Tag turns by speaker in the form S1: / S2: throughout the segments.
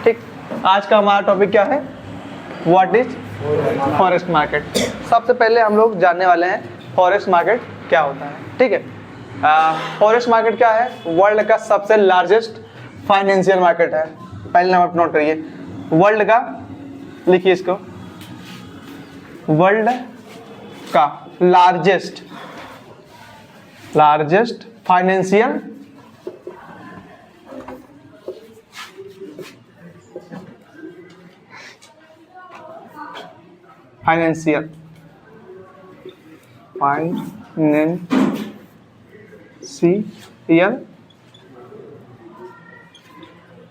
S1: ठीक, आज का हमारा टॉपिक क्या है, व्हाट इज फॉरेस्ट मार्केट। सबसे पहले हम लोग जानने वाले हैं फॉरेस्ट मार्केट क्या होता है। ठीक है, फॉरेस्ट मार्केट क्या है, वर्ल्ड का सबसे लार्जेस्ट फाइनेंशियल मार्केट है। पहले नंबर नोट करिए, वर्ल्ड का, लिखिए इसको, वर्ल्ड का लार्जेस्ट फाइनेंशियल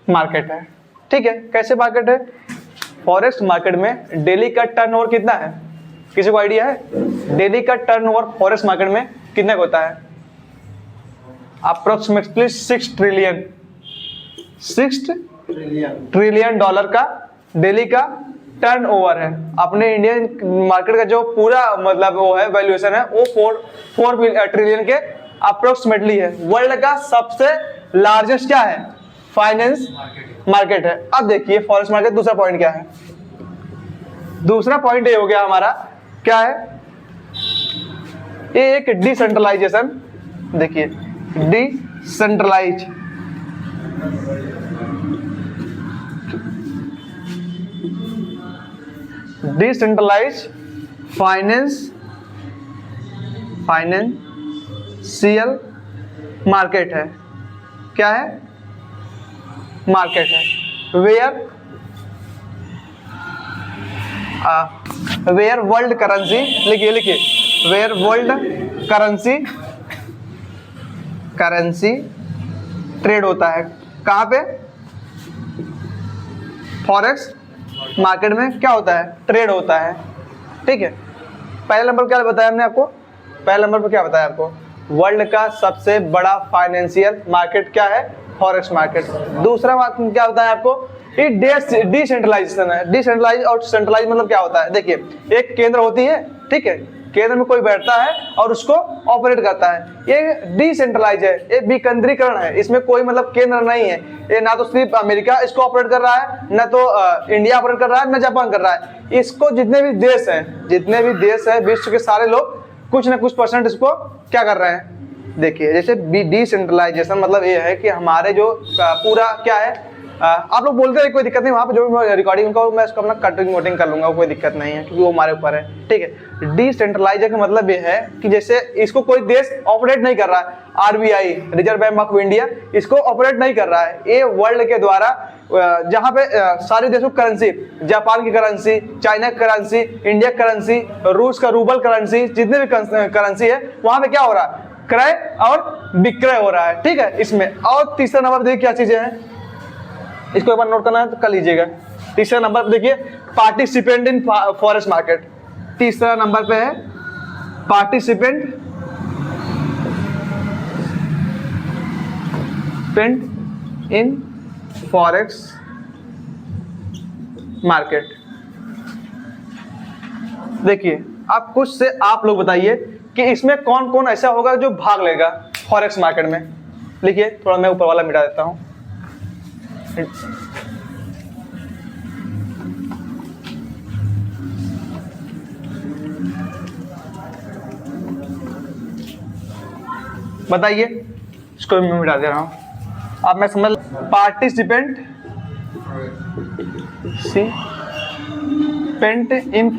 S1: मार्केट है। ठीक है, कैसे मार्केट है, फॉरेस्ट मार्केट में डेली का टर्नओवर कितना है, किसी को आइडिया है? डेली का टर्नओवर फॉरेस्ट मार्केट में कितने का होता है? अप्रोक्सीमेटली 6 ट्रिलियन डॉलर का डेली का टर्नओवर है। अपने इंडियन मार्केट का जो पूरा मतलब वो है वैल्यूएशन है वो 4 ट्रिलियन के अप्रोक्सीमेटली है। वर्ल्ड का सबसे लार्जेस्ट क्या है, फाइनेंस मार्केट है। अब देखिए फॉरेस्ट मार्केट, दूसरा पॉइंट क्या है, दूसरा पॉइंट ये हो गया हमारा, क्या है, ये एक डिसेंट्रलाइजेशन। देखिए डिसेंट्रलाइज फाइनेंशियल मार्केट है। क्या है, मार्केट है वेयर वर्ल्ड करेंसी, लिखिए वेयर वर्ल्ड करेंसी ट्रेड होता है। कहाँ पे, फॉरेक्स मार्केट में क्या होता है, ट्रेड होता है। ठीक है, पहले नंबर क्या बताया हमने आपको, पहले नंबर पर क्या बताया आपको, वर्ल्ड का सबसे बड़ा फाइनेंशियल मार्केट क्या है, फॉरेक्स मार्केट। दूसरा क्या बताया आपको, ये डिसेंट्रलाइजेशन है। डिसेंट्रलाइज और सेंट्रलाइज मतलब क्या होता है, देखिए एक केंद्र होती है, ठीक है, केंद्र में कोई बैठता है और उसको ऑपरेट करता है। ये डिसेंट्रलाइज है, ये विकेंद्रीकरण है, इसमें कोई मतलब केंद्र नहीं है। ये ना तो सिर्फ अमेरिका इसको ऑपरेट कर रहा है, ना तो इंडिया ऑपरेट कर रहा है, ना जापान कर रहा है। इसको जितने भी देश हैं विश्व के सारे लोग कुछ ना कुछ परसेंट इसको क्या कर रहे हैं। देखिए जैसे डिसेंट्रलाइजेशन मतलब ये है कि हमारे जो पूरा क्या है, आप लोग बोलते हैं कोई दिक्कत नहीं, वहाँ पे जो भी रिकॉर्डिंग का मैं इसको अपना कटिंग वोटिंग कर लूंगा, कोई दिक्कत नहीं है क्योंकि वो हमारे ऊपर है। ठीक है, डिसेंट्रलाइजेशन का मतलब ये है कि जैसे इसको कोई देश ऑपरेट नहीं कर रहा है, RBI reserve bank of India इसको ऑपरेट नहीं कर रहा है, ये वर्ल्ड के द्वारा जहाँ पे सारे देशों की करेंसी, जापान की करेंसी, चाइना की करेंसी, इंडिया की करेंसी, रूस का रूबल करेंसी, जितने भी करेंसी है वहाँ पे क्या हो रहा है, क्रय और विक्रय हो रहा है। ठीक है, इसमें और तीसरा नंबर देखिए क्या चीजें हैं, इसको एक बार नोट करना है तो कर लीजिएगा। तीसरा नंबर पे देखिए पार्टिसिपेंट इन फॉरेस्ट मार्केट, तीसरा नंबर पे है पार्टिसिपेंट इन फॉरेस्ट मार्केट। देखिए अब कुछ से आप लोग बताइए कि इसमें कौन कौन ऐसा होगा जो भाग लेगा फॉरेक्स मार्केट में। लिखिए, थोड़ा मैं ऊपर वाला मिटा देता हूं। बताइए, इसको मैं मिटा दे रहा हूं। अब मैं समझ, पार्टिसिपेंट इन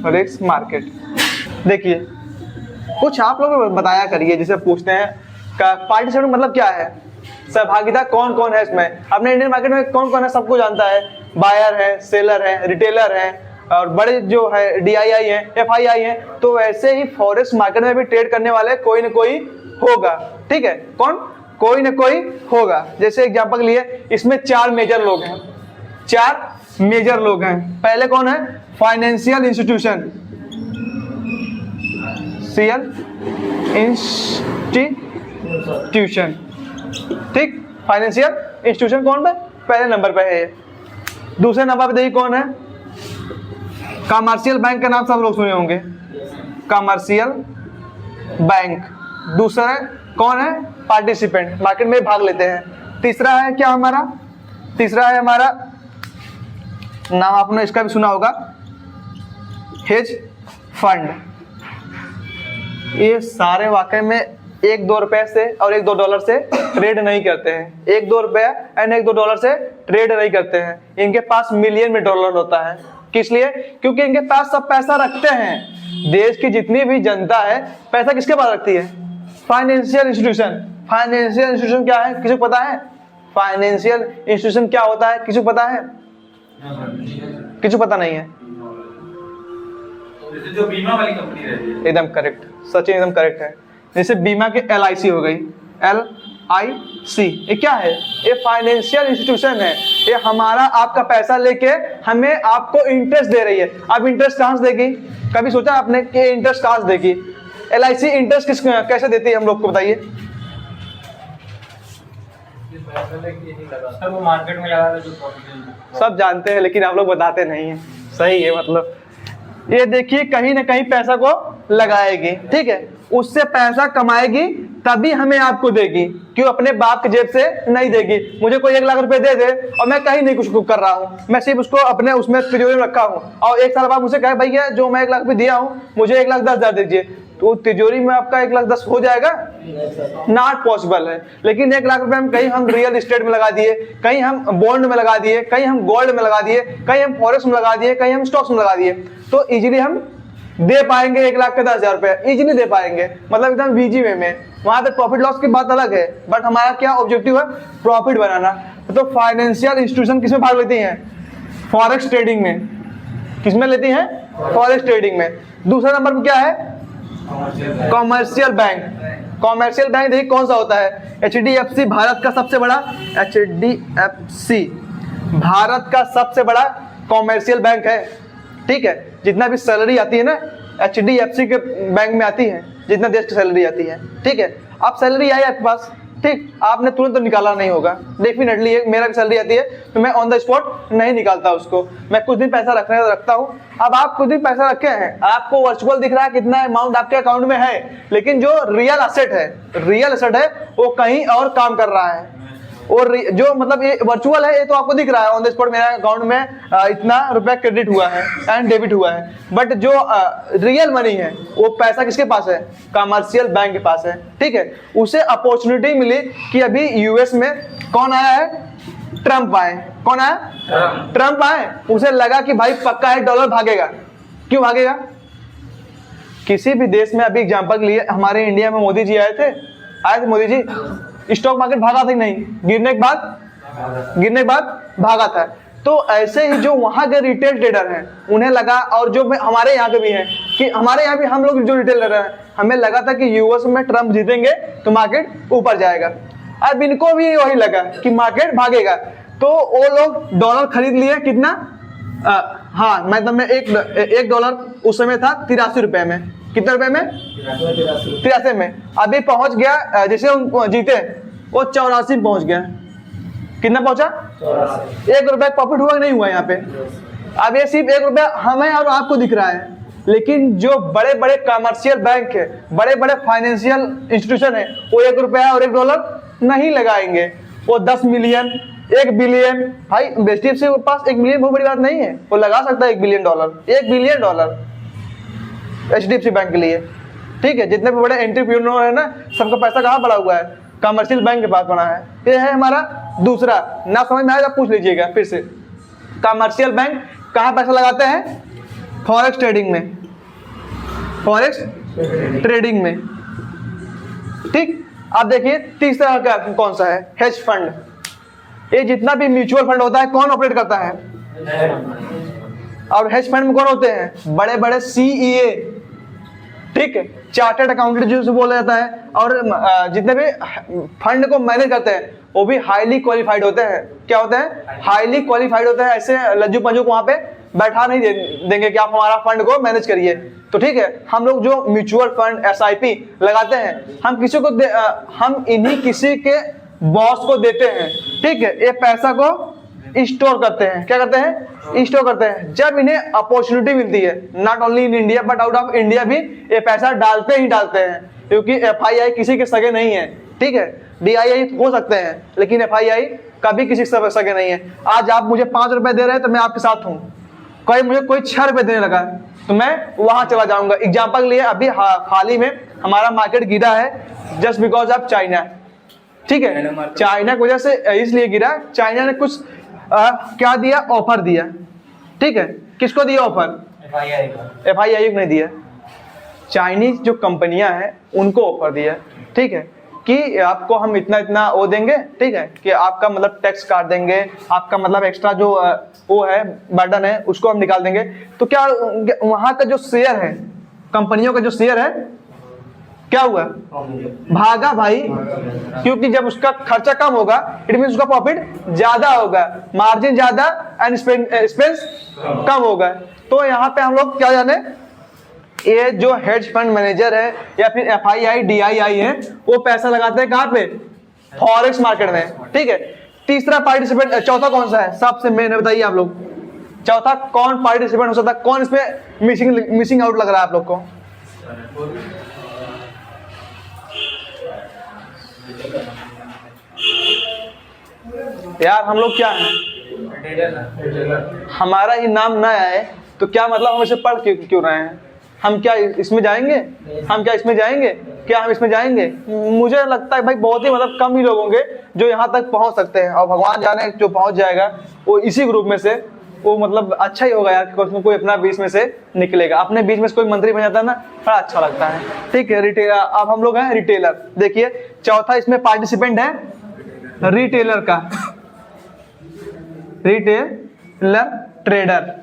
S1: फॉरेक्स मार्केट। देखिए कुछ आप लोग बताया करिए, जैसे पूछते हैं पार्टिसिपेंट मतलब क्या है, सहभागिता कौन कौन है इसमें। अपने इंडियन मार्केट में कौन कौन है सबको जानता है, बायर है, सेलर है, रिटेलर है और बड़े जो है DII है, FII है। तो वैसे ही फॉरेस्ट मार्केट में भी ट्रेड करने वाले कोई ना कोई होगा। ठीक है, कौन, कोई ना कोई होगा। जैसे एग्जांपल लिए, इसमें 4 मेजर लोग हैं, 4 मेजर लोग हैं। पहले कौन है, फाइनेंशियल इंस्टीट्यूशन, ठीक, फाइनेंशियल इंस्टीट्यूशन कौन पे, पहले नंबर पे है। दूसरे नंबर पे देखिए कौन है, कमर्शियल बैंक का नाम सब लोग सुने होंगे, कमर्शियल बैंक। दूसरा कौन है, पार्टिसिपेंट, मार्केट में भाग लेते हैं। तीसरा है क्या हमारा, तीसरा है हमारा, नाम आपने इसका भी सुना होगा, हेज फंड। ये सारे वाकई में 1-2 रुपए से और 1-2 डॉलर से ट्रेड नहीं करते हैं, 1-2 रुपए एंड 1-2 डॉलर से ट्रेड नहीं करते हैं। इनके पास मिलियन में डॉलर होता है। किस लिए? क्योंकि इनके पास सब पैसा रखते हैं। देश की जितनी भी जनता है पैसा किसके पास रखती है? Financial institution. फाइनेंशियल इंस्टीट्यूशन क्या है, किसी को पता है? फाइनेंशियल इंस्टीट्यूशन क्या होता है, किसी को पता है? किसी को पता नहीं है?
S2: जो बीमा वाली कंपनी रहती है।
S1: एकदम करेक्ट सचिन, एकदम करेक्ट है। जैसे बीमा के LIC हो गई, LIC, ये क्या है? ये फाइनेंशियल इंस्टीट्यूशन है। ये हमारा आपका पैसा लेके हमें आपको इंटरेस्ट दे रही है। अब इंटरेस्ट कहाँ से देगी? कभी सोचा आपने कि इंटरेस्ट कहाँ से देगी? LIC इंटरेस्ट कैसे देती है, हम लोग को बताइए।
S2: वो मार्केट में लगा जो प्रॉफिट
S1: सब जानते हैं लेकिन आप लोग बताते नहीं हैं। सही है, मतलब ये देखिए कहीं ना कहीं पैसा को लगाएगी, ठीक है, उससे पैसा कमाएगी तभी हमें आपको देगी। क्यों? अपने बाप के जेब से नहीं देगी। मुझे कोई 1 लाख रुपए दे दे और मैं कहीं नहीं कुछ कर रहा हूँ, मैं सिर्फ उसको अपने उसमें तिजोरी में रखा हूँ, और 1 साल बाद मुझे कहे भैया जो मैं 1 लाख रुपए दिया हूँ मुझे 1,10,000 दीजिए, तो तिजोरी में आपका 1,10,000 हो जाएगा? नॉट पॉसिबल है। लेकिन 1 लाख रुपए हम कहीं हम रियल एस्टेट में लगा दिए, कहीं हम बॉन्ड में लगा दिए, कहीं हम गोल्ड में लगा दिए, कहीं हम फॉरेक्स में लगा दिए, कहीं हम स्टॉक्स में लगा दिए, तो इजीली हम दे पाएंगे 1,10,000 रुपए, इजीली दे पाएंगे, मतलब एकदम वीजी वे में। वहां पे प्रॉफिट लॉस की बात अलग है, बट हमारा क्या ऑब्जेक्टिव है? प्रॉफिट बनाना। तो फाइनेंशियल इंस्टीट्यूशन किसमें भाग लेती हैं? फॉरेक्स ट्रेडिंग में। किसमें लेती हैं? फॉरेक्स ट्रेडिंग में। दूसरा नंबर पर क्या है? Commercial bank. कॉमर्शियल बैंक देखिए कौन सा होता है? HDFC भारत का सबसे बड़ा, HDFC भारत का सबसे बड़ा कॉमर्शियल बैंक है, ठीक है। जितना भी सैलरी आती है ना HDFC के बैंक में आती है, जितना देश की सैलरी आती है, ठीक है। अब सैलरी आई आपके पास, ठीक, आपने तुरंत तो निकाला नहीं होगा, डेफिनेटली मेरा भी सैलरी आती है तो मैं ऑन द स्पॉट नहीं निकालता उसको, मैं कुछ दिन पैसा रखता हूँ। अब आप कुछ दिन पैसा रखे हैं, आपको वर्चुअल दिख रहा है कितना अमाउंट आपके अकाउंट में है, लेकिन जो रियल एसेट है वो कहीं और काम कर रहा है। और जो मतलब ये वर्चुअल है, ये तो आपको दिख रहा है ऑन द स्पॉट मेरा अकाउंट में इतना रुपया क्रेडिट हुआ है एंड डेबिट हुआ है, बट जो रियल मनी है वो पैसा किसके पास है? कमर्शियल बैंक के पास है, ठीक है। उसे अपॉर्चुनिटी मिली कि अभी यूएस में कौन आया है? ट्रम्प आए। कौन आया? ट्रम्प आए। उसे लगा कि भाई पक्का है डॉलर भागेगा। क्यों भागेगा? किसी भी देश में, अभी एग्जांपल के लिए हमारे इंडिया में मोदी जी आए थे मोदी जी, स्टॉक मार्केट भागा था कि नहीं? गिरने के बाद भागा था। तो ऐसे ही जो वहां के रिटेल ट्रेडर हैं उन्हें लगा, और जो हमारे यहाँ के भी हैं, कि हमारे यहाँ भी हम लोग जो रिटेल ट्रेडर हैं, हमें लगा था कि यूएस में ट्रम्प जीतेंगे तो मार्केट ऊपर जाएगा। अब इनको भी वही लगा कि मार्केट भागेगा, तो वो लोग डॉलर खरीद लिए। कितना? हाँ, मतलब मैं एक डॉलर उस समय था 83 रुपए में। कितने रुपए में? 83 में। अभी पहुंच गया, जैसे उनको जीते वो 84 पहुंच गया। कितना पहुंचा? 1 रुपए प्रॉफिट हुआ नहीं हुआ यहाँ पे? अब ये सिर्फ 1 रुपया हमें और आपको दिख रहा है, लेकिन जो बड़े बड़े कमर्शियल बैंक है, बड़े बड़े फाइनेंशियल इंस्टीट्यूशन है, वो 1 रुपया और 1 डॉलर नहीं लगाएंगे, वो 10 मिलियन, 1 बिलियन। भाई HDFC के पास 1 मिलियन बहुत बड़ी बात नहीं है, वो लगा सकता है 1 billion dollar, 1 billion dollar HDFC bank के लिए, ठीक है। जितने भी बड़े एंटरप्रेन्योर है ना, सबका पैसा कहाँ पड़ा हुआ है? कमर्शियल बैंक के पास पड़ा है। ये है हमारा दूसरा। ना समझ में आएगा पूछ लीजिएगा फिर से। कमर्शियल बैंक कहाँ पैसा लगाते हैं? फॉरेक्स ट्रेडिंग में, फॉरेक्स ट्रेडिंग में, ठीक। अब देखिए तीसरा का कौन सा है? Hedge fund. ये जितना भी म्यूचुअल फंड होता है कौन ऑपरेट करता है? और हेज फंड में कौन होते हैं? बड़े बड़े CEA, ठीक है, चार्टर्ड अकाउंटेंट जिसे बोला जाता है। और जितने भी फंड को मैनेज करते हैं वो भी हाईली क्वालिफाइड होते हैं। क्या होते हैं? हाईली क्वालिफाइड होते हैं। ऐसे लज्जू पंजू को वहां पे बैठा नहीं देंगे कि आप हमारा फंड को मैनेज करिए। तो ठीक है, हम लोग जो म्यूचुअल फंड SIP लगाते हैं, हम किसी को हम इन्हीं किसी के बॉस को देते हैं, ठीक है। ये पैसा को स्टोर करते हैं। क्या करते हैं? स्टोर करते हैं। जब इन्हें अपॉर्चुनिटी मिलती है, not only in India but out of India भी ये पैसा डालते ही डालते हैं, क्योंकि FII किसी के सगे नहीं है, ठीक है। DII हो सकते हैं लेकिन FII कभी किसी से सके नहीं है। आज आप मुझे 5 रुपए दे रहे हैं तो मैं आपके साथ हूँ, कोई मुझे कोई 6 रुपए देने लगा तो मैं वहां चला जाऊंगा। एग्जाम्पल लिए अभी हाल ही में हमारा मार्केट गिरा है जस्ट बिकॉज ऑफ चाइना, ठीक है। चाइना की वजह से इसलिए गिरा, चाइना ने कुछ क्या दिया, ऑफर दिया, ठीक है। किसको दिया ऑफर? FII को नहीं दिया, चाइनीज जो कंपनियां हैं उनको ऑफर दिया, ठीक है, कि आपको हम इतना इतना वो देंगे, ठीक है, कि आपका मतलब टैक्स काट देंगे, आपका मतलब एक्स्ट्रा जो वो है बर्डन है उसको हम निकाल देंगे। तो क्या वहां का जो शेयर है, कंपनियों का जो शेयर है क्या हुआ? भागा भाई, क्योंकि जब उसका खर्चा कम होगा इट मीन उसका प्रॉफिट ज्यादा होगा, मार्जिन ज्यादा एंड एक्सपेंस कम होगा। तो यहाँ पे हम लोग क्या जाने, ये जो हेज फंड मैनेजर है या फिर FII DII है वो पैसा लगाते हैं कहाँ पे? फॉरेक्स मार्केट में, ठीक है। तीसरा पार्टिसिपेंट, चौथा कौन सा है सबसे मेन बताइए आप लोग, चौथा कौन पार्टिसिपेंट हो सकता है? कौन इसमें मिसिंग आउट लग रहा है आप लोग को? यार हम लोग क्या है, हमारा ही नाम ना आए तो क्या मतलब हम इसे पढ़ क्यों रहे हैं? हम क्या इसमें जाएंगे? हम क्या इसमें जाएंगे? क्या हम इसमें जाएंगे? मुझे लगता है भाई बहुत ही मतलब कम ही लोग होंगे जो यहाँ तक पहुँच सकते हैं, और भगवान जाने जो पहुँच जाएगा वो इसी ग्रुप में से, वो मतलब अच्छा ही होगा यार, कोई अपना बीच में से निकलेगा। अपने बीच में से कोई मंत्री बन जाता है ना, बड़ा अच्छा लगता है, ठीक है। रिटेलर, अब हम लोग हैं रिटेलर। देखिए चौथा इसमें पार्टिसिपेंट है रिटेलर का, रिटेलर ट्रेडर।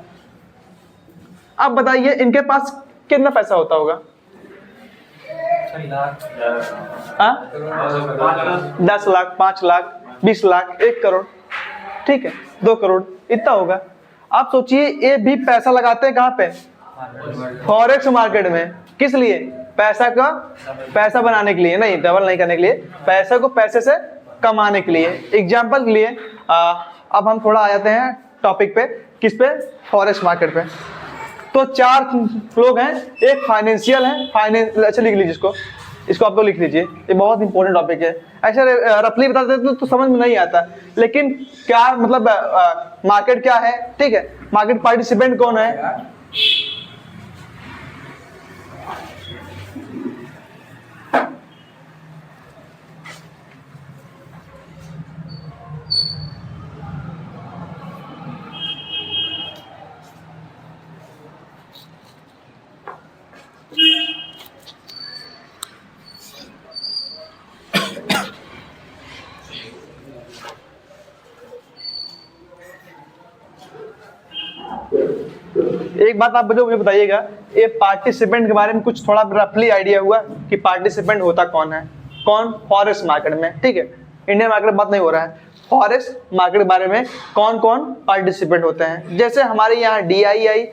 S1: अब बताइए इनके पास कितना पैसा होता होगा? 10 लाख, 5 लाख, 20 लाख, 1 करोड़, ठीक है, 2 करोड़, इतना होगा। आप सोचिए ये भी पैसा लगाते हैं कहाँ पे? फॉरेक्स मार्केट में। किस लिए? पैसा बनाने के लिए, नहीं डबल नहीं करने के लिए, पैसे को पैसे से कमाने के लिए। एग्जाम्पल के लिए अब हम थोड़ा आ जाते हैं टॉपिक पे, किस पे? फॉरेक्स मार्केट पे। तो 4 लोग हैं, एक फाइनेंशियल है, अच्छा लिख लीजिए इसको आप लोग लिख लीजिए, ये बहुत इंपॉर्टेंट टॉपिक है। ऐसे रफली बता देते तो समझ में नहीं आता, लेकिन क्या मतलब मार्केट क्या है, ठीक है, मार्केट पार्टिसिपेंट कौन है? एक बात आप मुझे बताइएगा, ये पार्टिसिपेंट के बारे में कुछ थोड़ा रफली आइडिया हुआ कि पार्टिसिपेंट होता कौन है? कौन? फॉरेक्स मार्केट में, ठीक है, इंडियन मार्केट में बात नहीं हो रहा है, फॉरेक्स मार्केट के बारे में कौन कौन पार्टिसिपेंट होते हैं। जैसे हमारे यहाँ DII,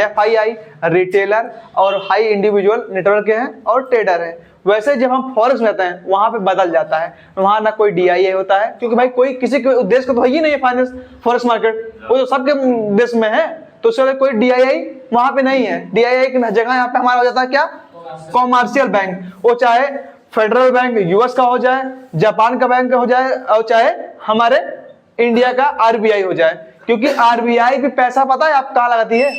S1: FII, रिटेलर और हाई इंडिविजुअल नेटवर्क के हैं और ट्रेडर हैं। वैसे जब हम फॉरेक्स में आते हैं वहां पे बदल जाता है, वहां ना कोई DII होता है, क्योंकि भाई कोई किसी के उद्देश्य का तो है ही नहीं है फाइनेंस फॉरेक्स मार्केट, वो तो सबके देश में है, तो चलो कोई DII वहां पे नहीं है। DII की जगह यहाँ पे हमारा हो जाता है क्या? कॉमर्शियल बैंक, वो चाहे फेडरल बैंक US का हो जाए, जापान का बैंक हो जाए, और चाहे हमारे इंडिया का RBI हो जाए, क्योंकि RBI भी पैसा पता है आप कहाँ लगाती है?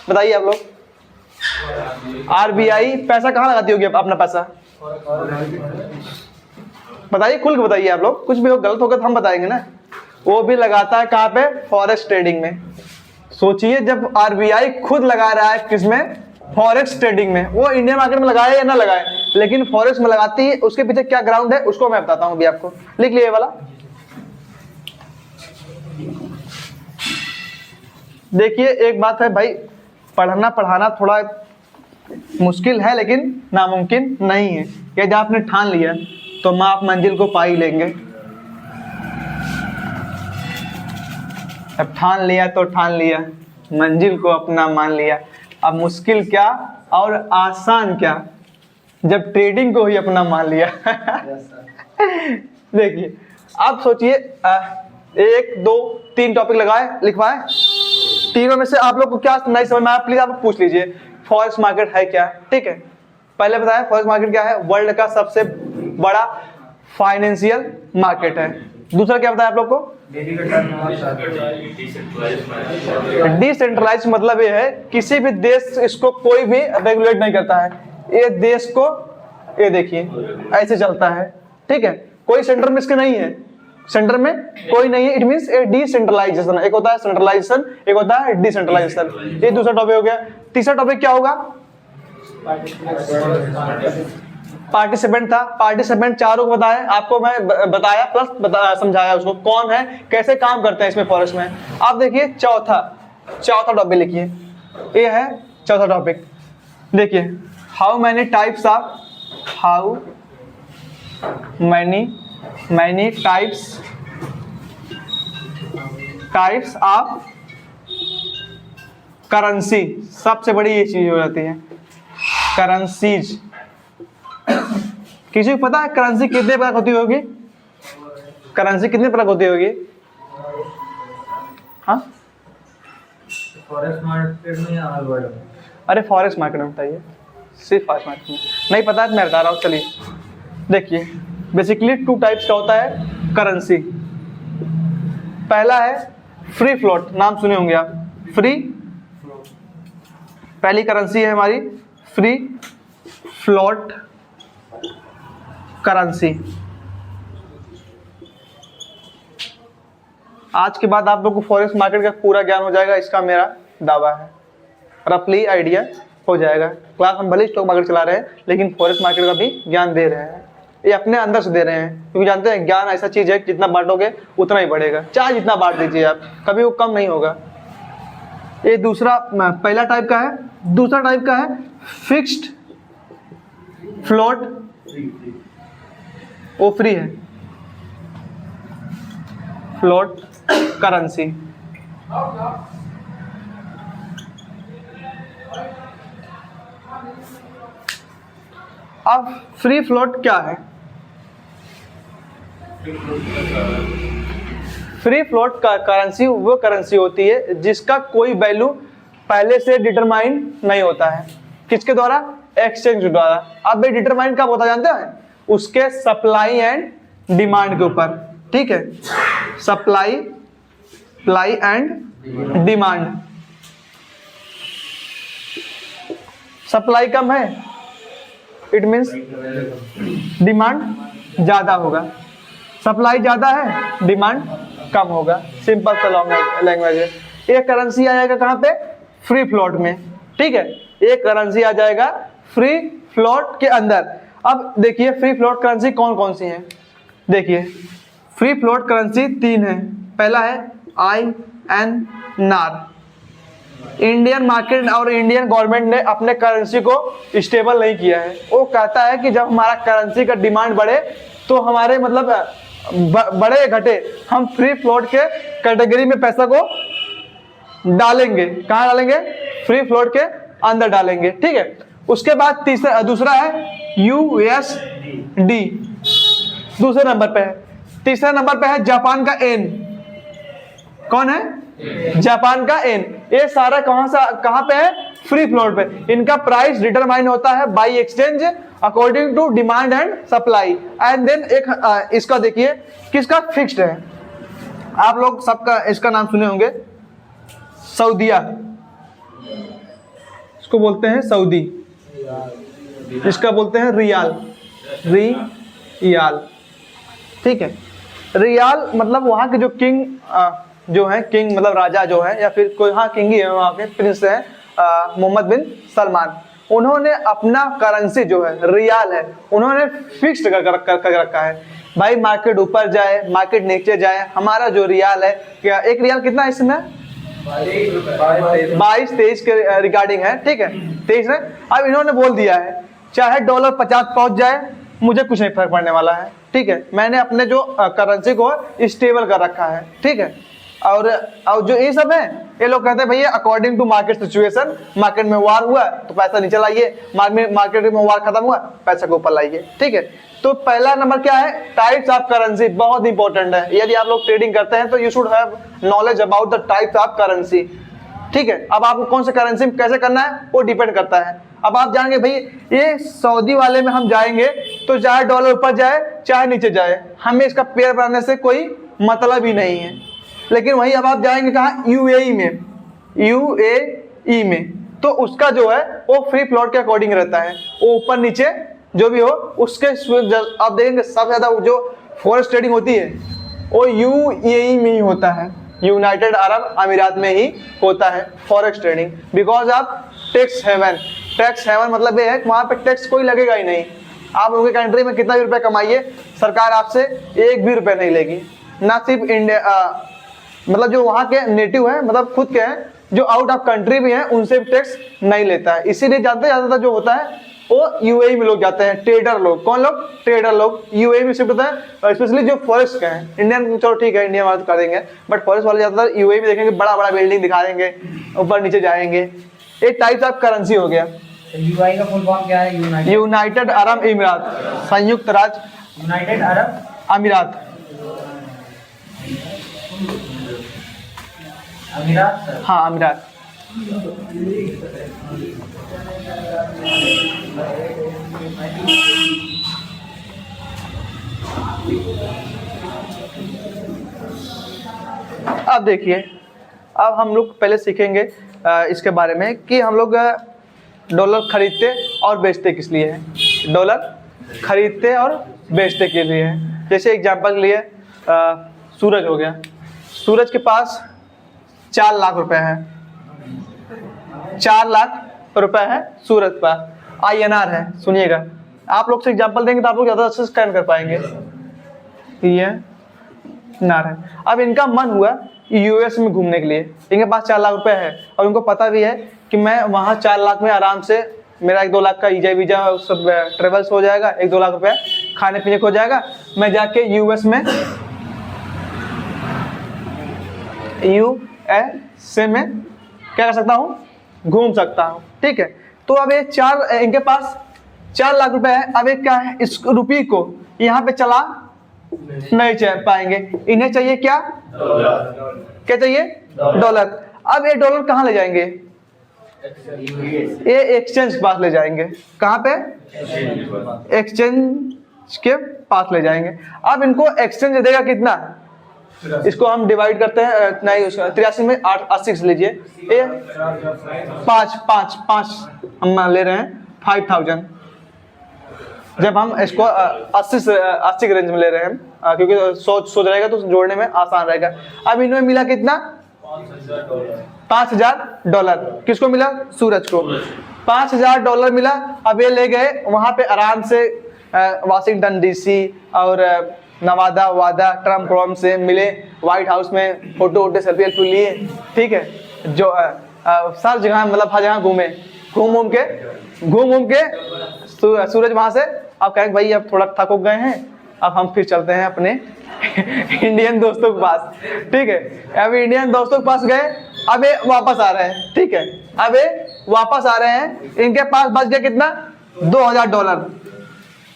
S1: बताइए आप लोग, RBI पैसा कहाँ लगाती होगी अपना पैसा? बताइए, खुल के बताइए आप लोग, कुछ भी हो गलत होगा तो हम बताएंगे ना। वो भी लगाता है कहाँ पे? फॉरेक्स ट्रेडिंग में। सोचिए जब RBI खुद लगा रहा है किसमें? फॉरेक्स ट्रेडिंग में। वो इंडियन मार्केट में लगाए या ना लगाए, लेकिन फॉरेक्स में लगाती है, उसके पीछे क्या ग्राउंड है उसको मैं बताता हूँ अभी आपको, लिख लिए वाला। देखिए एक बात है भाई, पढ़ाना थोड़ा मुश्किल है लेकिन नामुमकिन नहीं है। या जब आपने ठान लिया तो हम आप मंजिल को पा ही लेंगे। अब ठान लिया तो ठान लिया, मंजिल को अपना मान लिया। अब मुश्किल क्या और आसान क्या, जब ट्रेडिंग को ही अपना मान लिया। देखिए आप सोचिए, 1 2 3 टॉपिक लगाए, लिखवाए, तीनों में से आप लोग को क्या नहीं समझ में आया प्लीज आप पूछ लीजिए। फॉरेक्स मार्केट है क्या, ठीक है। पहले बताया फॉरेक्स मार्केट क्या है? वर्ल्ड का सबसे बड़ा फाइनेंशियल मार्केट है। दूसरा क्या बताया आप लोग को? डिसेंट्रलाइज मतलब ये है किसी भी देश इसको कोई भी रेगुलेट नहीं करता है, ये देश को ये देखिए ऐसे चलता है, ठीक है, कोई सेंटर में इसके नहीं है, सेंटर में कोई नहीं है, इट मींस ए डिसेंट्रलाइजेशन। एक होता है सेंट्रलाइजेशन, एक होता है डिसेंट्रलाइजेशन। ये दूसरा टॉपिक हो गया। तीसरा टॉपिक क्या होगा? पार्टिसिपेंट था। पार्टिसिपेंट चारों को बताया आपको, मैं बताया प्लस समझाया उसको कौन है, कैसे काम करते हैं इसमें फॉरेस्ट में। आप देखिए चौथा टॉपिक लिखिए, ये है चौथा टॉपिक। देखिए how many types of currency. सबसे बड़ी ये चीज हो जाती है करेंसीज। किसी को पता है करेंसी कितने प्रकार होती होगी? करेंसी कितने प्रकार होती होगी? हाँ,
S2: फॉरेस्ट मार्केट में या ऑल वर्ल्ड में?
S1: अरे फॉरेस्ट मार्केट में बताइए, सिर्फ फॉरेस्ट मार्केट में। नहीं पता है तो मैं बता रहा हूँ। चलिए देखिए, बेसिकली 2 टाइप्स का होता है करेंसी। पहला है फ्री फ्लोट, नाम सुने होंगे आप, फ्री। पहली करेंसी है हमारी फ्री फ्लोट करेंसी। आज के बाद आप लोग को फॉरेस्ट मार्केट का पूरा ज्ञान हो जाएगा, इसका मेरा दावा है। रफली आइडिया हो जाएगा। क्लास हम भले स्टॉक मार्केट चला रहे हैं, लेकिन फॉरेस्ट मार्केट का भी ज्ञान दे रहे हैं। ये अपने अंदर से दे रहे हैं, क्योंकि जानते हैं ज्ञान ऐसा चीज है जितना बांटोगे उतना ही बढ़ेगा। चाहे जितना बांट दीजिए आप, कभी वो कम नहीं होगा। ये दूसरा पहला टाइप का है। दूसरा टाइप का है फिक्स्ड फ्लोट, वो फ्री है, फ्लोट करेंसी। अब फ्री फ्लोट क्या है? फ्री फ्लोट का करेंसी वो करेंसी होती है जिसका कोई वैल्यू पहले से डिटरमाइन नहीं होता है। किसके द्वारा? एक्सचेंज द्वारा। अब ये डिटरमाइन कब होता है जानते हैं? उसके सप्लाई एंड डिमांड के ऊपर, ठीक है, सप्लाई एंड डिमांड। सप्लाई कम है, इट मीन्स डिमांड ज्यादा होगा। सप्लाई ज्यादा है, डिमांड कम होगा। सिंपल सा लैंग्वेज है। ये करेंसी आ जाएगा कहाँ पे? फ्री फ्लोट में, ठीक है। ये करेंसी आ जाएगा फ्री फ्लोट के अंदर। अब देखिए फ्री फ्लोट करेंसी कौन कौन सी हैं। देखिए फ्री फ्लोट करेंसी 3 है। पहला है INR। इंडियन मार्केट और इंडियन गवर्नमेंट ने अपने करेंसी को स्टेबल नहीं किया है। वो कहता है कि जब हमारा करेंसी का डिमांड बढ़े तो हमारे मतलब बढ़े घटे, हम फ्री फ्लोट के कैटेगरी में पैसा को डालेंगे। कहाँ डालेंगे? फ्री फ्लोट के अंदर डालेंगे, ठीक है। उसके बाद दूसरा है USD, दूसरे नंबर पे है। तीसरे नंबर पे है जापान का येन। कौन है? जापान का येन। ये सारा कहाँ पे है? फ्री फ्लोट पे। इनका प्राइस डिटरमाइन होता है by exchange according to demand and supply. And then एक इसका देखिए किसका फिक्स्ड है। आप लोग सबका इसका नाम सुने होंगे, सऊदिया। इसको बोलते हैं सऊदी, इसका बोलते हैं रियाल। ठीक है। रियाल मतलब वहां के जो किंग जो है, किंग मतलब राजा जो है, या फिर कोई, हाँ किंग ही है, वहां के प्रिंस है मोहम्मद बिन सलमान। उन्होंने अपना करेंसी जो है रियाल है, उन्होंने फिक्स्ड कर रखा है। भाई मार्केट ऊपर जाए मार्केट नीचे जाए, हमारा जो रियाल है, क्या एक रियाल कितना है इसमें? 22-23 के रिगार्डिंग है, ठीक है, 23 है। अब इन्होंने बोल दिया है चाहे $50 पहुंच जाए मुझे कुछ नहीं फर्क पड़ने वाला है, ठीक है। मैंने अपने जो करेंसी को स्टेबल कर रखा है, ठीक है। और जो ये सब है, ये लोग कहते हैं भैया according to market situation, market में वार हुआ तो पैसा नीचे लाइए, मार्केट में वार खत्म हुआ पैसा को ऊपर लाइए, ठीक है। तो पहला नंबर क्या है? टाइप्स ऑफ करेंसी, बहुत इंपॉर्टेंट है। यदि आप लोग ट्रेडिंग करते हैं तो you should have knowledge about the types of currency, ठीक है। अब आपको कौन से करेंसी में कैसे करना है वो डिपेंड करता है। अब आप जानेंगे भाई ये सऊदी वाले में हम जाएंगे तो चाहे डॉलर ऊपर जाए चाहे नीचे जाए, हमें इसका पेयर बनाने से कोई मतलब ही नहीं है। लेकिन वही अब आप जाएंगे कहाँ, यूएई में, यूएई में, तो उसका जो है वो फ्री फ्लोट के अकॉर्डिंग रहता है, वो ऊपर नीचे जो भी हो उसके आप देखेंगे सबसे ज्यादा जो फॉरेक्स ट्रेडिंग होती है वो यूएई में ही होता है, यूनाइटेड अरब अमीरात में ही होता है फॉरेक्स ट्रेडिंग। बिकॉज आप टैक्स हेवन मतलब ये है कि वहाँ पे टैक्स कोई लगेगा ही नहीं। आप उनके कंट्री में कितना भी रुपया कमाइए, सरकार आपसे एक भी रुपया नहीं लेगी। ना सिर्फ इंडिया मतलब जो वहाँ के नेटिव हैं, मतलब खुद के हैं, जो आउट ऑफ कंट्री भी हैं, उनसे भी टैक्स नहीं लेता है। इसीलिए जानते हैं ज़्यादातर जो होता है वो यूएई में लोग जाते हैं, ट्रेडर लोग। कौन लोग? ट्रेडर लोग यूएई में शिफ्ट होता है, स्पेशली जो फॉरेस्ट के हैं। इंडियन चलो ठीक है, इंडिया वाले कर देंगे, बट फॉरेस्ट वाले ज़्यादातर यूएई में देखेंगे, बड़ा बड़ा बिल्डिंग दिखा देंगे, ऊपर नीचे जाएंगे। एक टाइप ऑफ करेंसी हो गया।
S2: यूआई का फुल फॉर्म क्या है?
S1: यूनाइटेड अरब अमीरात, संयुक्त राज्य
S2: यूनाइटेड अरब
S1: अमीरात।
S2: अमीरात सर।
S1: हाँ, अमीरात। अब देखिए, अब हम लोग पहले सीखेंगे इसके बारे में कि हम लोग डॉलर खरीदते और बेचते किस लिए हैं। डॉलर खरीदते और बेचते के लिए हैं। जैसे एग्जांपल के लिए सूरज हो गया, सूरज के पास 4 लाख रुपए है, 4 लाख रुपए है सूरज पर, INR है। सुनिएगा, आप लोग से एग्जांपल देंगे तो आप लोग ज़्यादा अच्छे से स्कैन कर पाएंगे। ये नार है। अब इनका मन हुआ यूएस में घूमने के लिए, इनके पास 4 लाख रुपए है और उनको पता भी है कि मैं वहाँ 4 लाख में आराम से मेरा 1-2 लाख का वीजा सब ट्रेवल्स हो जाएगा, 1-2 लाख रुपए खाने पीने को हो जाएगा। मैं जाके यूएस में क्या कर सकता हूँ, घूम सकता हूँ। ठीक है, तो अब ये इनके पास 4 लाख रुपए है। अब एक क्या है, इस रुपये को यहाँ पे चला नहीं चल पाएंगे, इन्हें चाहिए क्या, क्या चाहिए, डॉलर। अब ये डॉलर कहाँ ले जाएंगे, ये एक्सचेंज के पास ले जाएंगे। कहाँ पे, एक्सचेंज के पास ले जाएंगे। अब इनको एक्सचेंज देगा कितना, इसको हम डिवाइड करते हैं, नहीं 83 में 80 से लीजिए, ये 5 हम ले रहे हैं 5000। जब हम इसको 80 के रेंज में ले रहे हैं, क्योंकि सोच रहेगा तो जोड़ने में आसान रहेगा। अब इनमें मिला कितना, $5000। किसको मिला, सूरज को $5000 मिला। अब ये ले गए वहां पे आराम से वाशिंगटन DC और नवादा ट्रम्प से मिले, व्हाइट हाउस में फोटो सेल्फी लिए। ठीक है, जो सब जगह मतलब हर जगह घूमे, घूम के सूरज वहां से अब कहेंगे भाई अब थोड़ा थक गए हैं, अब हम फिर चलते हैं अपने इंडियन दोस्तों के पास। ठीक है, अब इंडियन दोस्तों के पास गए, अब ये वापस आ रहे हैं। ठीक है, अब ये वापस आ रहे हैं, इनके पास बच गया कितना, $2000।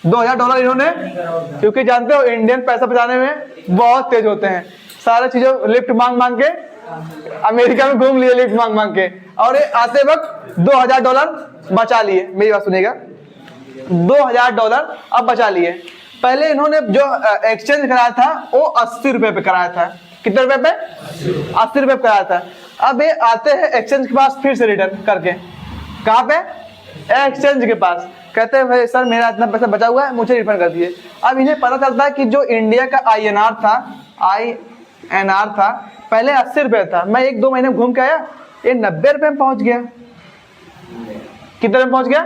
S1: $2000 इन्होंने, क्योंकि जानते हो इंडियन पैसा बचाने में बहुत तेज होते हैं, सारे चीजों लिफ्ट मांग के अमेरिका में घूम लिए, लिफ्ट मांग के, और ये आते वक्त $2000 बचा लिए। मेरी बात सुनिएगा, $2000 अब बचा लिए। पहले इन्होंने जो एक्सचेंज कराया था वो 80 रुपए पे कराया था। कितने रुपए पे, 80 रुपए पे कराया था। अब ये आते हैं एक्सचेंज के पास फिर से रिटर्न करके, कहाँ पे, एक्सचेंज के पास। कहते हैं भाई सर मेरा इतना पैसा बचा हुआ है, मुझे रिफंड कर दिए। अब इन्हें पता चलता है कि जो इंडिया का INR था पहले 80 रुपए था, मैं 1-2 महीने घूम के आया, ये 90 रुपए में पहुंच गया। कितने में पहुंच गया,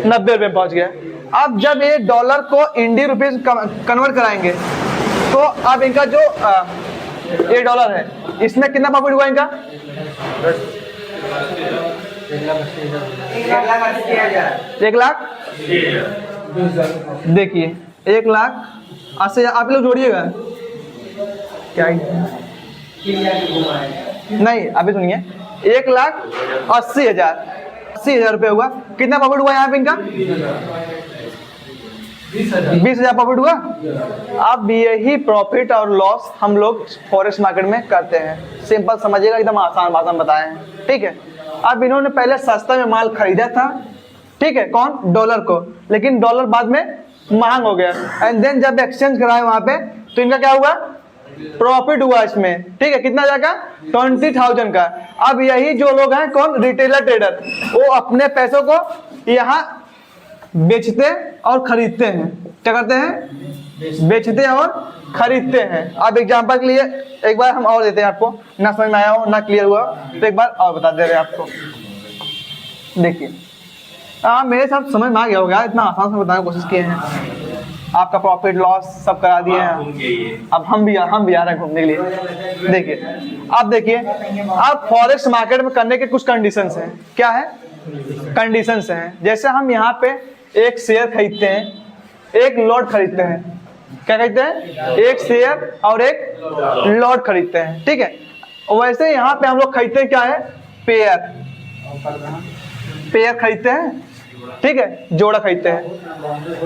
S1: 90 रुपए में पहुंच गया। अब जब ये डॉलर को इंडियन रुपीज कन्वर्ट कराएंगे तो अब इनका जो ये डॉलर है इसमें कितना प्रॉफिट हुआ इनका, 1,80,000। देखिए 1,80,000 आप लोग जोड़िएगा क्या, नहीं अभी सुनिए, 1,80,000 रुपए हुआ। कितना प्रॉफिट हुआ यहाँ पे इनका, 20,000 प्रॉफिट हुआ। अब यही प्रॉफिट और लॉस हम लोग फॉरेक्स मार्केट में करते हैं। सिंपल समझिएगा, एकदम आसान भाषा में बताए हैं। ठीक है, अब इन्होंने पहले सस्ता में माल खरीदा था ठीक है, कौन? डॉलर को। लेकिन डॉलर बाद में महंग हो गया, एंड देन जब एक्सचेंज कराए वहां पे तो इनका क्या हुआ? प्रॉफिट हुआ इसमें, ठीक है। कितना जाएगा? 20,000 का। अब यही जो लोग हैं कौन? रिटेलर ट्रेडर, वो अपने पैसों को यहाँ बेचते और खरीदते हैं। क्या करते हैं? बेचते और खरीदते हैं। अब एग्जांपल के लिए एक बार हम और देते हैं आपको, ना समझ में आया हो, ना क्लियर हुआ तो एक बार और बता दे रहे हैं आपको। देखिए, मेरे साथ समझ में आ गया होगा, इतना आसान से बताने की कोशिश किए हैं, आपका प्रॉफिट लॉस सब करा दिए हैं। अब हम भी आ रहे हैं घूमने के लिए। देखिए, अब देखिए, अब फॉरेक्स मार्केट में करने के कुछ कंडीशंस हैं। क्या है? कंडीशंस हैं। जैसे हम यहाँ पे एक शेयर खरीदते हैं, एक लॉट खरीदते हैं। क्या खरीदते हैं? एक शेयर और एक लॉट खरीदते हैं, ठीक है। वैसे यहाँ पे हम लोग खरीदते हैं क्या है? पेयर खरीदते हैं, ठीक है, जोड़ा खरीदते हैं।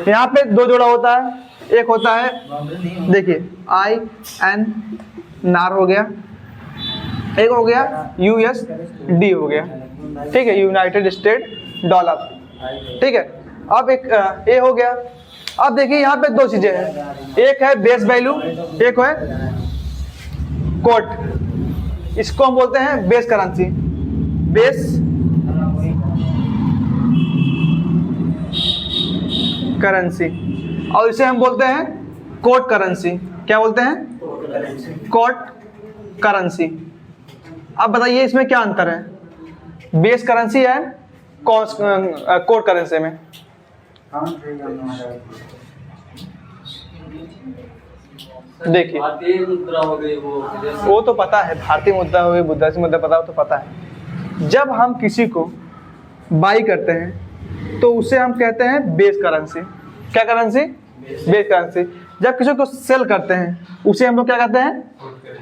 S1: यहाँ पे दो जोड़ा होता है, एक होता है, देखिए, IN नार हो गया, एक हो गया USD हो गया, ठीक है, यूनाइटेड स्टेट डॉलर, ठीक है। अब एक ए हो गया। अब देखिए यहाँ पे दो चीजें हैं, एक है बेस वैल्यू, एक है कोट। इसको हम बोलते हैं बेस करेंसी, बेस करेंसी, और इसे हम बोलते हैं कोट करेंसी। क्या बोलते हैं? Quote currency. अब बताइए इसमें क्या अंतर है base currency and quote currency में? देखिए, वो तो पता है, भारतीय मुद्रा हो गई, विदेशी मुद्रा पता हो तो पता है। जब हम किसी को बाई करते हैं तो उसे हम कहते हैं बेस करेंसी। क्या करेंसी? Base currency. जब किसी को सेल करते हैं उसे हम लोग क्या कहते हैं?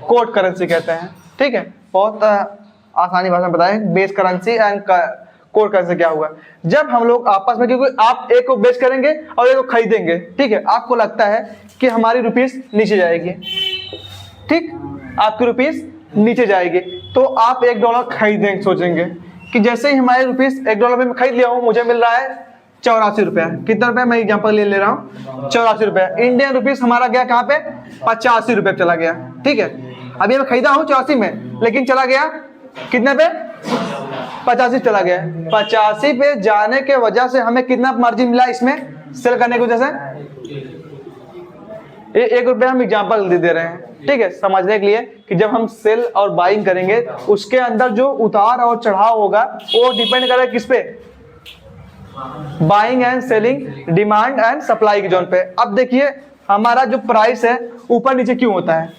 S1: कोट करेंसी कहते हैं, ठीक है। बहुत आसानी भाषा में बताएं, base currency and quote currency क्या हुआ। जब हम लोग आपस में, क्योंकि आप एक को बेच करेंगे और एक को खरीदेंगे, ठीक है, आपको लगता है कि हमारी रुपीस नीचे जाएगी, ठीक, आपकी रुपीस नीचे जाएगी, तो आप $1 खरीदेंगे, सोचेंगे कि जैसे ही हमारे रुपीस $1 में खरीद लिया हूँ, मुझे मिल रहा है 84 रुपया। कितना रुपया? मैं एग्जांपल ले रहा हूँ, 84 रुपया। इंडियन रुपीस हमारा गया कहाँ पे? 85 रुपये चला गया, ठीक है। अभी मैं खरीदा हूँ 84 में, लेकिन चला गया कितने पे? 85 चला गया। 85 पे जाने के वजह से हमें कितना मार्जिन मिला इसमें सेल करने की वजह से? ₹1 हम एग्जांपल दे रहे हैं, ठीक है, समझने के लिए कि जब हम सेल और बाइंग करेंगे उसके अंदर जो उतार और चढ़ाव होगा वो डिपेंड करेगा किस पे? Buying and selling, demand and supply के जोन पे। अब देखिए हमारा जो प्राइस है ऊपर नीचे क्यों होता है?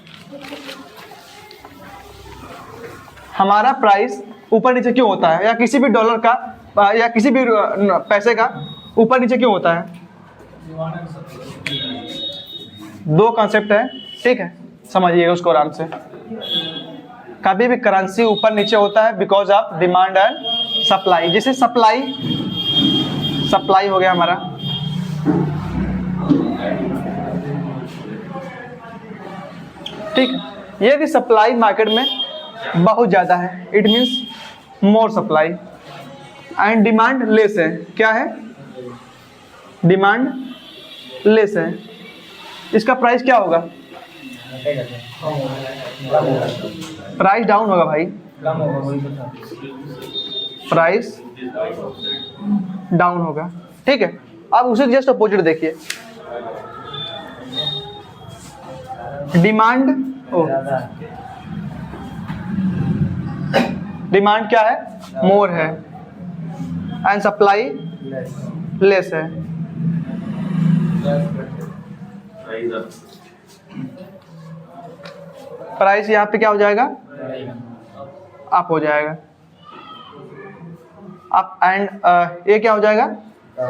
S1: हमारा प्राइस ऊपर नीचे क्यों होता है, या किसी भी डॉलर का या किसी भी पैसे का ऊपर नीचे क्यों होता है? दो कॉन्सेप्ट है, ठीक है, समझिएगा उसको आराम से। कभी भी करेंसी ऊपर नीचे होता है because of demand and supply. जैसे सप्लाई हो गया हमारा, ठीक, ये भी सप्लाई मार्केट में बहुत ज्यादा है, it means more supply, and demand less है। क्या है? डिमांड लेस है। इसका प्राइस क्या होगा? प्राइस डाउन होगा भाई, प्राइस डाउन होगा, ठीक है। अब उसे जस्ट अपोजिट देखिए, डिमांड डिमांड क्या है? मोर है, एंड सप्लाई लेस है। प्राइस यहाँ पे क्या हो जाएगा? अप हो जाएगा, अप, एंड ये क्या हो जाएगा?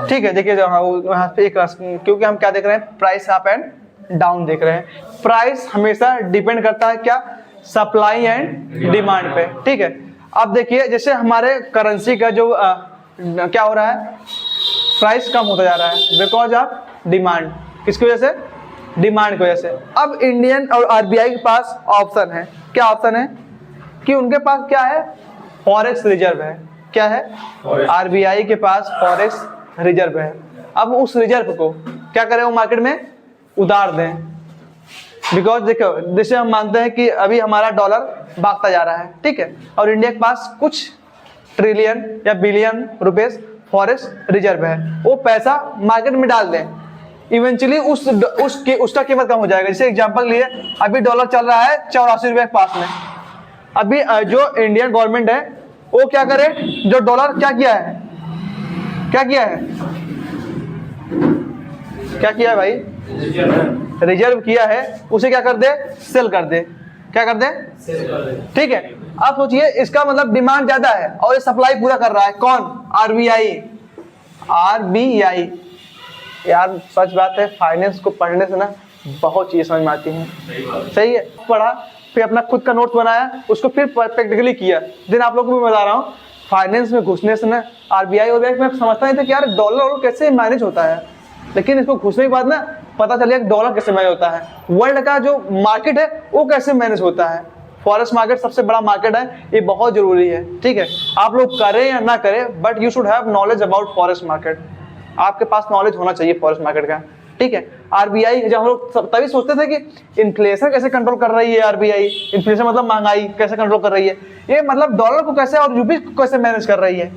S1: ठीक है, देखिए यहाँ पे एक, क्योंकि हम क्या देख रहे हैं? प्राइस अप एंड डाउन देख रहे हैं। प्राइस हमेशा डिपेंड करता है क्या? सप्लाई एंड डिमांड पे, ठीक है। अब देखिए जैसे हमारे करेंसी का जो क्या हो रहा है? प्राइस कम होता जा रहा है बिकॉज ऑफ डिमांड। किसकी वजह से? डिमांड की वजह से। अब इंडियन और आरबीआई के पास ऑप्शन है। क्या ऑप्शन है? कि उनके पास क्या है? फॉरेक्स रिजर्व है। क्या है, आरबीआई के पास फॉरेक्स रिजर्व है। अब उस रिजर्व को क्या करें, वो मार्केट में उतार दें। बिकॉज देखो, जैसे हम मानते हैं कि अभी हमारा डॉलर भागता जा रहा है, ठीक है, और इंडिया के पास कुछ ट्रिलियन या बिलियन रुपीस फॉरेक्स रिजर्व है, वो पैसा मार्केट में डाल दें, इवेंचुअली उसका कीमत कम हो जाएगा। जैसे एग्जांपल लिए, अभी डॉलर चल रहा है 84 रुपये के पास में। अभी जो इंडियन गवर्नमेंट है वो क्या करे, जो डॉलर क्या किया है भाई, रिजर्व किया है, उसे क्या कर दे, सेल कर दे। क्या कर दे, ठीक है। आप सोचिए, इसका मतलब डिमांड ज्यादा है और ये सप्लाई पूरा कर रहा है कौन, आरबीआई। यार सच बात है, फाइनेंस को पढ़ने से ना बहुत चीजें समझ में आती हैं। सही है, पढ़ा, फिर अपना खुद का नोट्स बनाया, उसको फिर प्रैक्टिकली किया। दिन आप लोगों को भी बता रहा हूँ, फाइनेंस में घुसने से ना आरबीआई और बैंक में समझता नहीं था कि यार डॉलर कैसे मैनेज होता है, लेकिन इसको घुसने के बाद ना पता चल गया कि डॉलर कैसे मैनेज होता है, वर्ल्ड का जो मार्केट है वो कैसे मैनेज होता है। फॉरेक्स मार्केट सबसे बड़ा मार्केट है, ये बहुत जरूरी है, ठीक है। आप लोग करें या ना करें, but you should have knowledge about forex market. आपके पास नॉलेज होना चाहिए फॉरेक्स मार्केट का, ठीक है। आरबीआई, जब हम लोग तभी सोचते थे कि इन्फ्लेशन कैसे कंट्रोल कर रही है आरबीआई, इन्फ्लेशन मतलब महंगाई कैसे कंट्रोल कर रही है, ये मतलब डॉलर को कैसे और रुपीस को कैसे मैनेज कर रही है।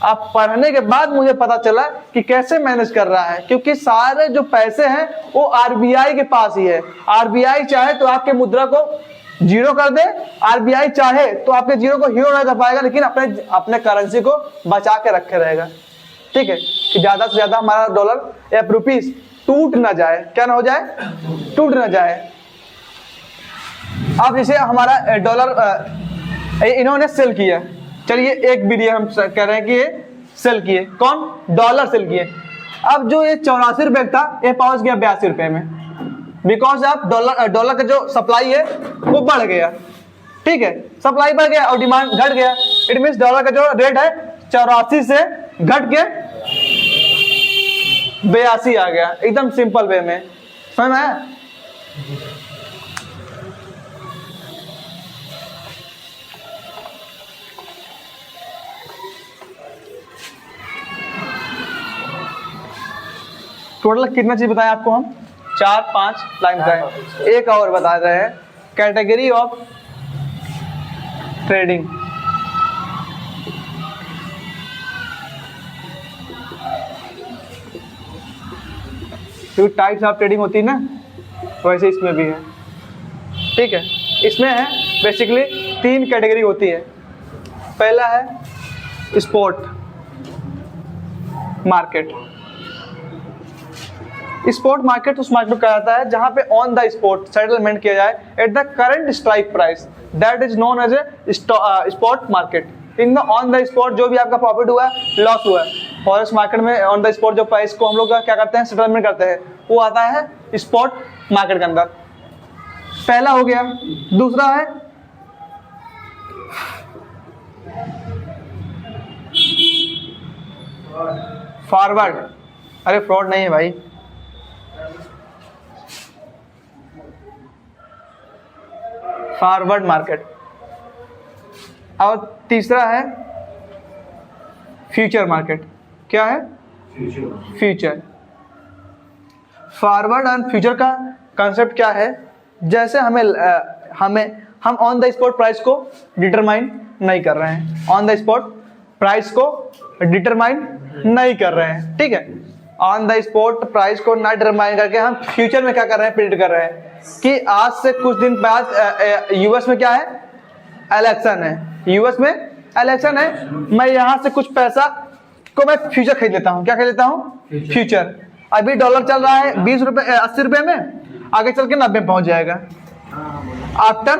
S1: आप पढ़ने के बाद मुझे पता चला कि कैसे मैनेज कर रहा है, क्योंकि सारे जो पैसे हैं वो आरबीआई के पास ही है। आरबीआई चाहे तो आपके मुद्रा को जीरो कर दे, आरबीआई चाहे तो आपके जीरो को हीरो नहीं कर पाएगा, लेकिन अपने करेंसी को बचा के रखे रहेगा, ठीक है, कि ज्यादा से ज्यादा हमारा डॉलर या रुपीस टूट ना जाए। क्या ना हो जाए, टूट ना जाए। अब जैसे हमारा डॉलर इन्होंने सेल किया, चलिए एक वीडियो हम कह रहे हैं कि ये सेल किए, कौन, डॉलर सेल किए। अब जो ये 84 रुपए था, ये पहुंच गया 82 रुपए में, बिकॉज आप डॉलर का जो सप्लाई है वो बढ़ गया, ठीक है, सप्लाई बढ़ गया और डिमांड घट गया। इट मीन्स डॉलर का जो रेट है 84 से घट के 82 आ गया, एकदम सिंपल वे में, समझ में आया। टोटल कितना चीज बताया आपको हम, 4-5 लाइन बताए। एक और बता रहे हैं, कैटेगरी ऑफ ट्रेडिंग। क्योंकि टाइप्स ऑफ ट्रेडिंग होती है ना, वैसे इसमें भी है, ठीक है। इसमें है बेसिकली 3 कैटेगरी होती है। पहला है स्पॉट मार्केट। स्पॉट मार्केट उस मार्केट को कहा जाता है जहां पे ऑन द स्पॉट सेटलमेंट किया जाए at the current strike price, that is known as a spot market. In the on the spot जो भी आपका प्रॉफिट हुआ है, लॉस हुआ है, फॉरेक्स मार्केट में ऑन द स्पॉट जो प्राइस को हम लोग क्या करते हैं, सेटलमेंट करते हैं, वो आता है स्पॉट मार्केट के अंदर। पहला हो गया। दूसरा है फॉरवर्ड। अरे फ्रॉड नहीं है भाई, फॉरवर्ड मार्केट। और तीसरा है फ्यूचर मार्केट। क्या है, फ्यूचर। फॉरवर्ड एंड फ्यूचर का कंसेप्ट क्या है, जैसे हम ऑन द स्पॉट प्राइस को डिटरमाइन नहीं कर रहे हैं, ऑन द स्पॉट प्राइस को डिटरमाइन नहीं कर रहे हैं, ठीक है। ऑन द स्पॉट प्राइस को ना डिटरमाइन करके हम फ्यूचर में क्या कर रहे हैं, प्रिडिक्ट कर रहे हैं कि आज से कुछ दिन बाद यूएस में क्या है, इलेक्शन है, यूएस में इलेक्शन है, मैं यहाँ से कुछ पैसा को मैं फ्यूचर खरीद लेता हूँ। क्या खरीद लेता हूँ, फ्यूचर। अभी डॉलर चल रहा है 20 रुपए 80 रुपए में, आगे चल के 90 पहुंच जाएगा आफ्टर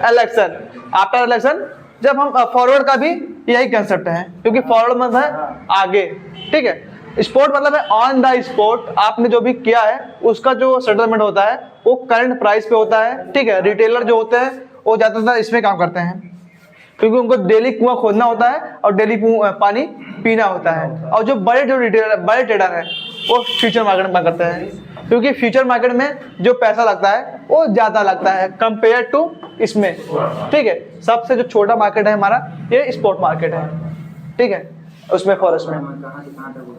S1: इलेक्शन। आफ्टर इलेक्शन जब हम फॉरवर्ड का भी यही कंसेप्ट है, क्योंकि फॉरवर्ड मतलब है आगे, ठीक है। स्पॉट मतलब है ऑन द स्पॉट, आपने जो भी किया है उसका जो सेटलमेंट होता है वो करंट प्राइस पे होता है, ठीक है। रिटेलर जो होते हैं वो ज्यादातर इसमें काम करते हैं, क्योंकि उनको डेली कुआं खोदना होता है और डेली पानी पीना होता है। और जो बड़े ट्रेडर है वो फ्यूचर मार्केट में करते हैं, क्योंकि फ्यूचर मार्केट में जो पैसा लगता है वो ज्यादा लगता है कंपेयर टू इसमें, ठीक है। सबसे जो छोटा मार्केट है हमारा ये स्पॉट मार्केट है, ठीक है, उसमें फॉरेस्ट में।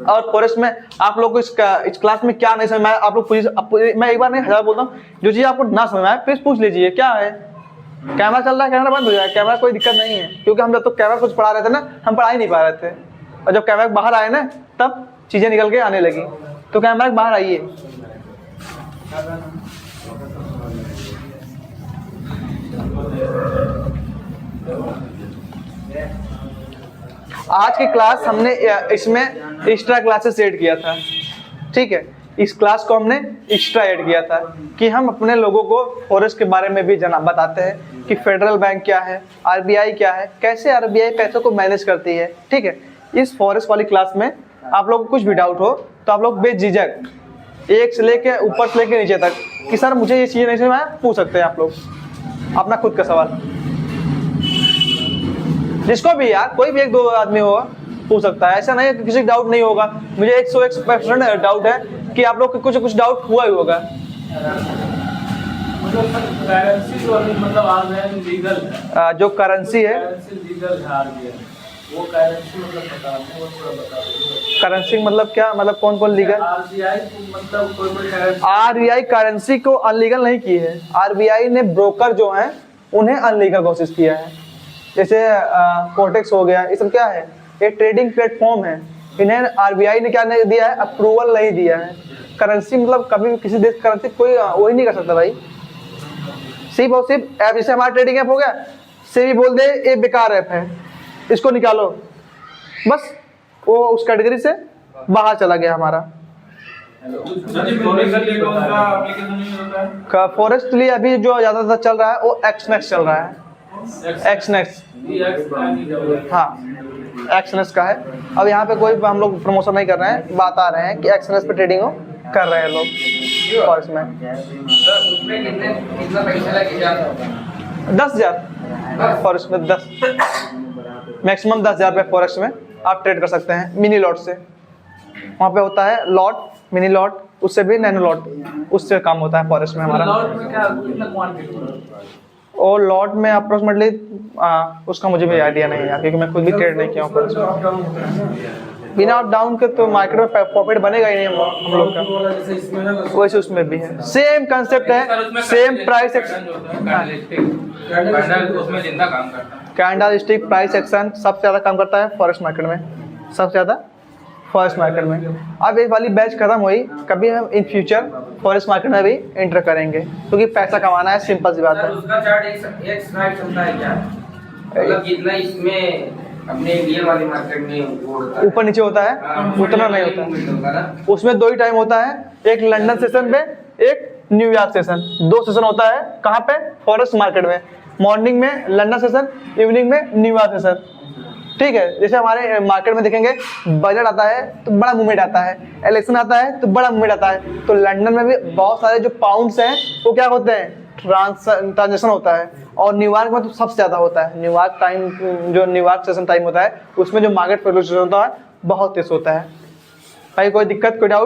S1: और फॉरेस्ट में आप लोग को इस क्लास में क्या नहीं समझ में आया, आप लोग मैं एक बार नहीं 1000 बोलता हूँ, जो चीज़ आपको ना समझ में आए प्लीज पूछ लीजिए। क्या है, कैमरा चल रहा है, कैमरा बंद हो जाए, कैमरा कोई दिक्कत नहीं है, क्योंकि हम जब तो कैमरा कुछ पढ़ा रहे थे ना, हम पढ़ा ही नहीं पा रहे थे, और जब कैमरा बाहर आए ना तब चीज़ें निकल के आने लगी। तो कैमरा बाहर आइए। आज की क्लास हमने इसमें एक्स्ट्रा क्लासेस ऐड किया था, ठीक है। इस क्लास को हमने एक्स्ट्रा ऐड किया था कि हम अपने लोगों को फॉरेस्ट के बारे में भी बताते हैं कि फेडरल बैंक क्या है, आरबीआई क्या है, कैसे आरबीआई पैसों को मैनेज करती है, ठीक है। इस फॉरेस्ट वाली क्लास में आप लोग को कुछ भी डाउट हो तो आप लोग बेझिझक एक से लेके ऊपर से लेके नीचे तक कि सर मुझे ये चीज़ नहीं समझ में आया, पूछ सकते हैं आप लोग अपना खुद का सवाल। जिसको भी यार कोई भी 1-2 आदमी होगा पूछ सकता है, ऐसा नहीं है कि किसी डाउट नहीं होगा। मुझे 101% डाउट है कि आप लोग को कुछ डाउट हुआ ही होगा। जो करेंसी है करेंसी मतलब क्या, मतलब कौन कौन लीगल? आरबीआई करेंसी को अनलीगल नहीं की है, आरबीआई ने ब्रोकर जो हैं उन्हें अनलीगल घोषित किया है। जैसे कोटेक्स हो गया, ये सब क्या है, ये ट्रेडिंग प्लेटफॉर्म है, इन्हें आरबीआई ने क्या नहीं दिया है, अप्रूवल नहीं दिया है। करेंसी मतलब कभी भी किसी देश करेंसी कोई वही नहीं कर सकता भाई। सिर्फ और सिर्फ ऐप, जैसे हमारा ट्रेडिंग ऐप हो गया, से भी बोल दे ये बेकार ऐप है, इसको निकालो, बस वो उस कैटेगरी से बाहर चला गया हमारा। फॉरेस्ट लिए अभी जो ज़्यादातर चल रहा है वो एक्सनेक्स चल रहा है, एक्सनेक्स, हाँ एक्सनेक्स का है। अब यहाँ पे कोई हम लोग प्रमोशन नहीं कर रहे हैं, बात आ रहे हैं कि एक्सनेक्स पे ट्रेडिंग हो कर रहे हैं लोग फॉरेस्ट में। 10,000 फॉरेस्ट में, 10 मैक्सिमम 10,000 रुपये फॉरेस्ट में आप ट्रेड कर सकते हैं मिनी लॉट से। वहाँ पे होता है लॉट, मिनी लॉट, उससे भी नैनो लॉट, उससे काम होता है फॉरेस्ट में हमारा। और लॉट में अप्रोक्सीमेटली उसका मुझे भी आइडिया नहीं है क्योंकि मैं खुद भी ट्रेड नहीं किया हूँ फॉरेस्ट में। बिना अप डाउन के तो मार्केट में प्रॉफिट बनेगा ही नहीं हम लोग का, वैसे उसमें भी है, सेम कंसेप्ट है, same price. Candle stick price action सबसे ज़्यादा काम करता है फॉरेस्ट मार्केट में, सबसे ज़्यादा फॉरेस्ट मार्केट में। अब ये वाली बैच खत्म हुई, कभी हम इन फ्यूचर फॉरेस्ट मार्केट में भी एंटर करेंगे क्योंकि पैसा कमाना है, सिंपल सी बात है।
S3: उसका चार्ट एक स्लाइड चलता है क्या, मतलब जितना इसमें अपने रियल वाली मार्केट में
S1: ऊपर नीचे होता है उतना नहीं होता। उसमें 2 ही टाइम होता है, एक लंदन सेशन पे, एक न्यूयॉर्क सेशन। 2 सेशन होता है कहाँ पे, फॉरेस्ट मार्केट में। मॉर्निंग में लंदन सेशन, इवनिंग में न्यूयॉर्क सेशन, ठीक है। जैसे हमारे मार्केट में देखेंगे बजट आता है तो बड़ा मूवमेंट आता है, इलेक्शन आता है तो बड़ा मूवमेंट आता है। तो लंदन में भी बहुत सारे जो पाउंड्स हैं वो क्या होते हैं, ट्रांजेक्शन होता है। और न्यूयॉर्क में तो सबसे ज़्यादा होता है। न्यूयॉर्क टाइम, जो न्यूयॉर्क सेशन टाइम होता है उसमें जो मार्केट फ्लक्चुएशन होता है बहुत तेज होता है। भाई कोई दिक्कत, कोई डाउट?